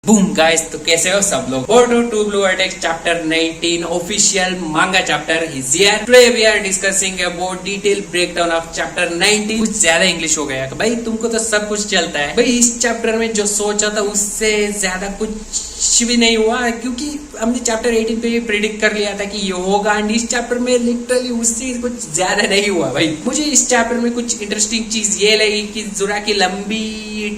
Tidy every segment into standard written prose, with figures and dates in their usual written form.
Boom guys, तो कैसे हो सब लोग। Boruto two blue vortex chapter 19 official manga chapter is here. Today we are discussing about detail breakdown of chapter 19। कुछ ज्यादा इंग्लिश हो गया भाई, तुमको तो सब कुछ चलता है भाई। इस चैप्टर में जो सोचा था उससे ज्यादा कुछ भी नहीं हुआ, क्योंकि हमने चैप्टर 18 पे प्रिडिक्ट कर लिया था कि ये होगा, एंड इस चैप्टर में लिटरली उससे कुछ ज्यादा नहीं हुआ भाई। मुझे इस चैप्टर में कुछ इंटरेस्टिंग चीज ये लगी कि जुरा की लंबी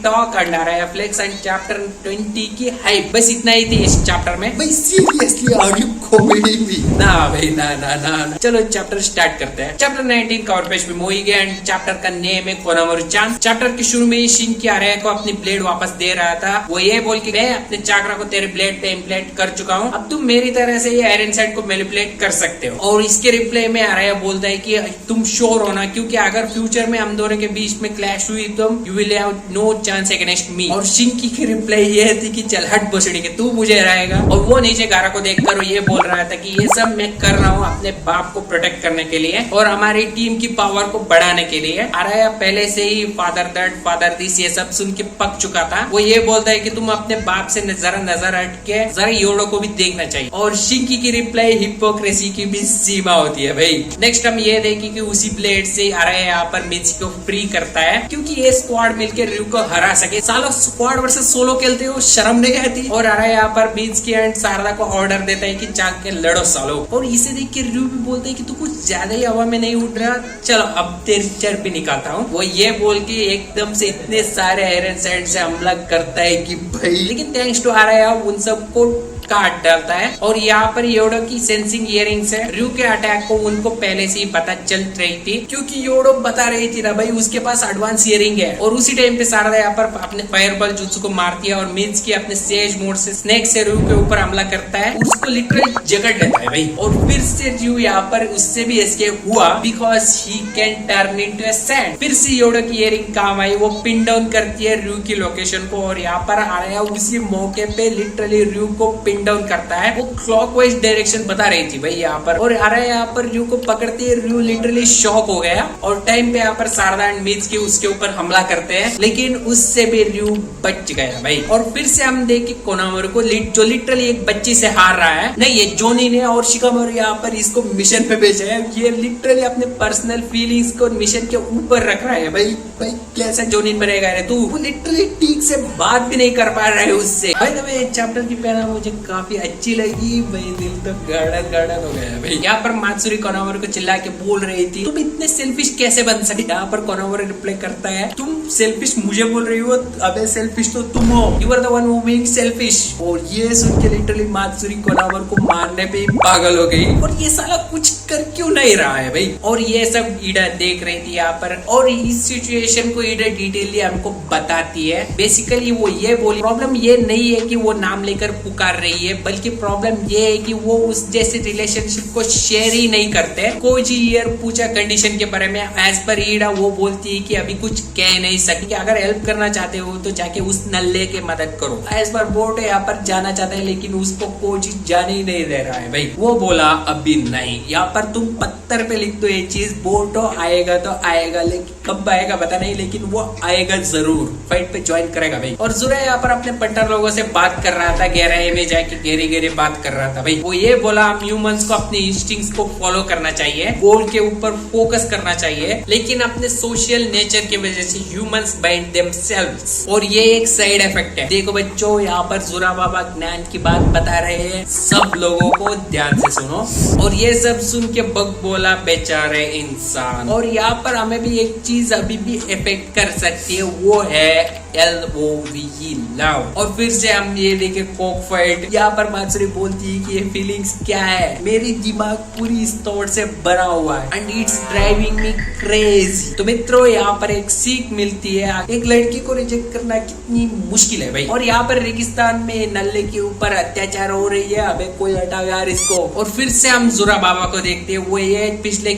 टॉक अंडा रहा है फ्लेक्स एंड चैप्टर 20 की हाइप, बस इतना ही थी इस चैप्टर में भाई। Seriously are you comedy me? ना भाई ना ना ना, ना। चलो चैप्टर स्टार्ट करते हैं। चैप्टर 19 कवर पेज पे मोई गया एंड चैप्टर का नेम है कोनोमोरी-चान। चैप्टर के शुरू में शिनकी आर्या को अपनी ब्लेड वापस दे रहा था। वो ये बोल के मैं अपने चाकरा को तेरे ब्लेड पे इम्प्लेंट कर चुका हूँ, अब तुम मेरी तरह से ये आयरन साइड को मैनिपुलेट कर सकते हो। और इसके रिप्लाई में आर्या बोलता है कि तुम श्योर हो ना, क्योंकि अगर फ्यूचर में हम दोनों के बीच में क्लैश हुई तो you will have no chance against me. और शिनकी की रिप्लाई ये थी कि चल हट भोसड़ी के, तू मुझे हराएगा। और वो नीचे गारा को देखकर ये बोल रहा था कि ये सब मैं कर रहा हूँ अपने बाप को प्रोटेक्ट करने के लिए और हमारी टीम की पावर को बढ़ाने के लिए। आर्या पहले से ही फादर दैट फादर दिस ये सब सुन के पक चुका था। वो ये बोलता है कि तुम अपने बाप से जरा नजर हट के जरा योडो को भी देखना चाहिए। और शिनकी की रिप्लाई हिपोक्रेसी की भी सीमा होती है भाई। नेक्स्ट हम ये देखें कि उसी ब्लेड से आर्या यहाँ पर मिची को फ्री करता है, क्योंकि ये स्क्वाड मिलकर रयू को हरा सके। सालों स्क्वाड वर्सेस सोलो खेलते हो, शर्म नहीं आती। और आर्या यहाँ पर बीच की एंड शारदा को ऑर्डर देता है कि जाग के लड़ो सालो। और इसे देख के रयू भी बोलते है कि तू कुछ ज्यादा ही हवा में नहीं उड़ रहा, चलो अब तेरी चर्बी निकालता हूँ। वो ये बोल के एकदम से इतने सारे आयरन साइड से हमला करता है कि भाई, लेकिन थैंक्स टू आर्या उन सबको काट डालता है। और यहाँ पर योडो की सेंसिंग इयरिंग्स है। रयू के अटैक को उनको पहले से ही पता चल रही थी, क्योंकि योडो बता रही थी ना भाई उसके पास एडवांस इयरिंग है। और उसी टाइम पे शारदा यहाँ पर अपने फायरबॉल जुत्सु को मारती है और मित्सुकी अपने सेज मोड से स्नेक से रयू के ऊपर हमला करता है, उसको लिटरली जकड़ लेता है भाई। और फिर से रयू यहाँ पर उससे भी एस्केप हुआ because he can turn into a sand. फिर से योडो की इयरिंग काम आई, वो पिन डाउन करती है रयू की लोकेशन को। और यहाँ पर आर्या उसी मौके पे लिटरली रयू को डाउन करता है। वो क्लॉकवाइज डायरेक्शन बता रही थी भाई यहाँ पर। और आर्या यहाँ पर रयू को पकड़ती है, रयू लिटरली शॉक हो गया। और टाइम पे यहाँ पर शारदा एंड मित्सुकी उसके ऊपर हमला करते हैं, लेकिन उससे भी रयू बच गया भाई। और फिर से हम देखे कोनोमोरी को जो लिटरली एक बच्ची से हार रहा है। नहीं, ये जोनी ने और शिकामोरी यहाँ पर इसको मिशन पे भेजा है। ये लिटरली अपने पर्सनल फीलिंग्स को मिशन के ऊपर रख रहा है भाई। भाई कैसा जोनिन बनेगा रे तू? वो लिटरली ठीक से बात भी नहीं कर पा रहा है उससे भाई। चैप्टर की पहला मुझे काफी अच्छी लगी भाई, दिल तो गार्डन गार्डन हो गया भाई। यहाँ पर मात्सुरी कोनोमोरी को चिल्ला के बोल रही थी तुम इतने सेल्फिश कैसे बन सकते। यहाँ पर कोनोमोरी रिप्लाई करता है तुम सेल्फिश मुझे बोल रही हो, अबे सेल्फिश तो तुम हो, you are the one who being selfish. और ये सुन के लिटरली मात्सुरी कोनोमोरी को मारने पे पागल हो गई। और ये साला कुछ कर क्यों नहीं रहा है भाई। और ये सब ईडा देख रही थी यहाँ पर। और इस सिचुएशन को ईडा डिटेलली हमको बताती है। बेसिकली वो ये बोली प्रॉब्लम ये नहीं है कि वो नाम लेकर पुकार रही है, बल्कि प्रॉब्लम ये है कि वो उस जैसे रिलेशनशिप को शेयर ही नहीं करते। कोजी ईयर पूछा कंडीशन के बारे में, एज पर ईडा वो बोलती है कि अभी कुछ कह नहीं सकती, अगर हेल्प करना चाहते हो तो जाके उस नल्ले के मदद करो। एज पर बोर्ड यहाँ पर जाना चाहता है, लेकिन उसको कोजी जाने ही नहीं दे रहा है भाई। वो बोला अभी नहीं, यहाँ पर तुम पत्थर पे लिख दो ये चीज, बोटो आएगा तो आएगा, लेकिन कब आएगा पता नहीं, लेकिन वो आएगा जरूर, फाइट पे ज्वाइन करेगा भाई। और जुरा यहाँ पर अपने पट्टर लोगों से बात कर रहा था, गहराई में जाके गहरी बात कर रहा था भाई। वो ये बोला हम ह्यूमंस को अपने इंस्टिंक्ट्स को फॉलो करना चाहिए, गोल के ऊपर फोकस करना चाहिए, लेकिन अपने सोशल नेचर की वजह से ह्यूमंस बाइंड देमसेल्व्स। और ये एक साइड इफेक्ट है। देखो बच्चों, यहाँ पर जुरा बाबा ज्ञान की बात बता रहे हैं, सब लोगों को ध्यान से सुनो। और ये सब सुन के बग बोला बेचारे इंसान। और यहाँ पर हमें भी एक चीज अभी भी इफेक्ट कर सकती है, वो है LOVE लव। और फिर से हम ये देखे कोक फाइट। यहाँ पर मात्सुरी बोलती है कि ये फीलिंग्स क्या है, मेरी दिमाग पूरी इस थॉट से भरा हुआ है and it's driving me crazy. तो मित्रों, यहाँ पर एक सीख मिलती है, एक लड़की को रिजेक्ट करना कितनी मुश्किल है भाई। और यहाँ पर रेगिस्तान में नल्ले के ऊपर अत्याचार हो रही है, अबे कोई हटाओ यार इसको। और फिर से हम जुरा बाबा को देखते हैं। वो ये पिछले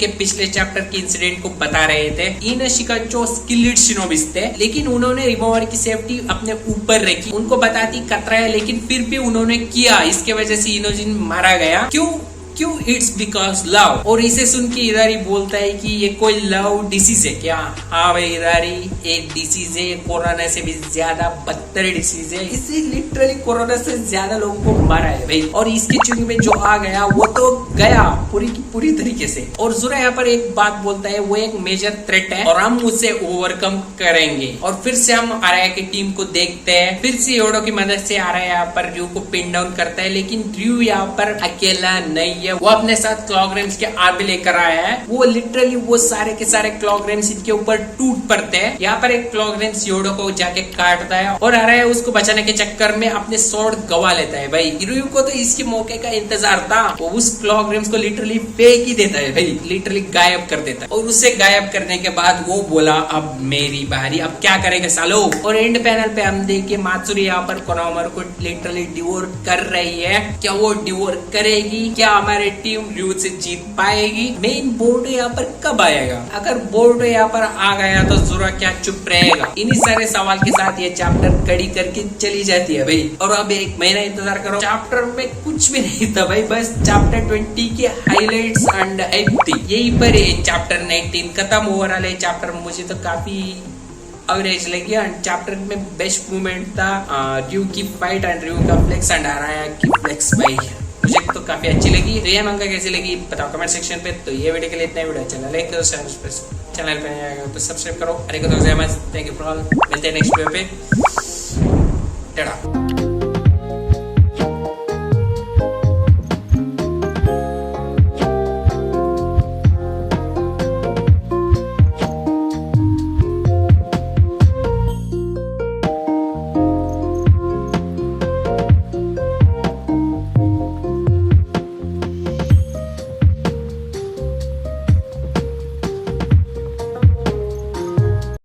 चैप्टर के इंसिडेंट को बता रहे थे। इनोशिका जो स्किल्ड शिनोबिस थे, लेकिन उन्होंने रिमोवर की सेफ्टी अपने ऊपर रखी। उनको बताती खतरा है, लेकिन फिर भी उन्होंने किया। इसके वजह से इनोजिन मारा गया। क्यों? क्यों? It's because love. और इसे सुन के इधारी बोलता है कि ये कोई लव डिसीज है क्या? हाँ भाई इधारी, एक डिसीज है, कोरोना से भी ज्यादा बदतर डिसीज है। इसे लिटरली कोरोना से ज्यादा लोगों को मारा है भाई। और इसके चुंग में जो आ गया वो तो गया पूरी की पूरी तरीके से। और जुरा यहाँ पर एक बात बोलता है, वो एक मेजर थ्रेट है और हम उसे ओवरकम करेंगे। और फिर से हम आराया की टीम को देखते हैं, फिर से योडो की मदद से आराया यहाँ पर ड्रू को पिन डाउन करता है। लेकिन ड्रू यहाँ पर अकेला नहीं है, वो अपने साथ क्लॉग्रेम्स के आर्मी लेकर आया है। वो लिटरली वो सारे के सारे क्लॉग्रेम्स इनके ऊपर टूट पड़ते हैं। यहाँ पर एक क्लॉग्रेम्स योडो को जाके काटता है और आराया उसको बचाने के चक्कर में अपने स्वॉर्ड गवा लेता है भाई। ड्रू को तो इसके मौके का इंतजार था, वो उस क्लॉग्रेम्स को लिटरली फेंक ही देता है भाई, लिटरली गायब कर देता है। और उसे गायब करने के बाद वो बोला अब मेरी बारी, अब क्या करेंगे सालो। और एंड पैनल पे हम देखे मात्सुरी यहाँ पर कोनोमारू को लिटरली डिवोर कर रही है। क्या वो डिवोर करेगी? क्या हमारी टीम ड्रू से जीत पाएगी? मेन बोर्ड यहाँ पर कब आएगा? अगर बोर्ड यहाँ पर आ गया तो जुरा क्या चुप रहेगा? इन्हीं सारे सवाल के साथ ये चैप्टर कड़ी करके चली जाती है भाई। और अब एक महीना इंतजार करो, चैप्टर में कुछ भी नहीं था भाई, बस चैप्टर 20 के हाइलाइट्स एंड हाइप थी। यही पर चैप्टर 19 खत्म। ओवरऑल ये चैप्टर मुझे तो काफी एवरेज लगी। एंड चैप्टर में बेस्ट मूवमेंट था ड्रू की फाइट एंड ड्रू का फ्लेक्स एंड आराया की फ्लेक्स भाई, मुझे तो काफी अच्छी लगी। तो ये मंगा कैसी लगी बताओ कमेंट सेक्शन पे। तो ये वीडियो के लिए इतना, वीडियो अच्छा लाइक करो, चैनल पे तो सब्सक्राइब करो। थैंक यू फॉर ऑल, मिलते हैं नेक्स्ट वीडियो पे। टाटा।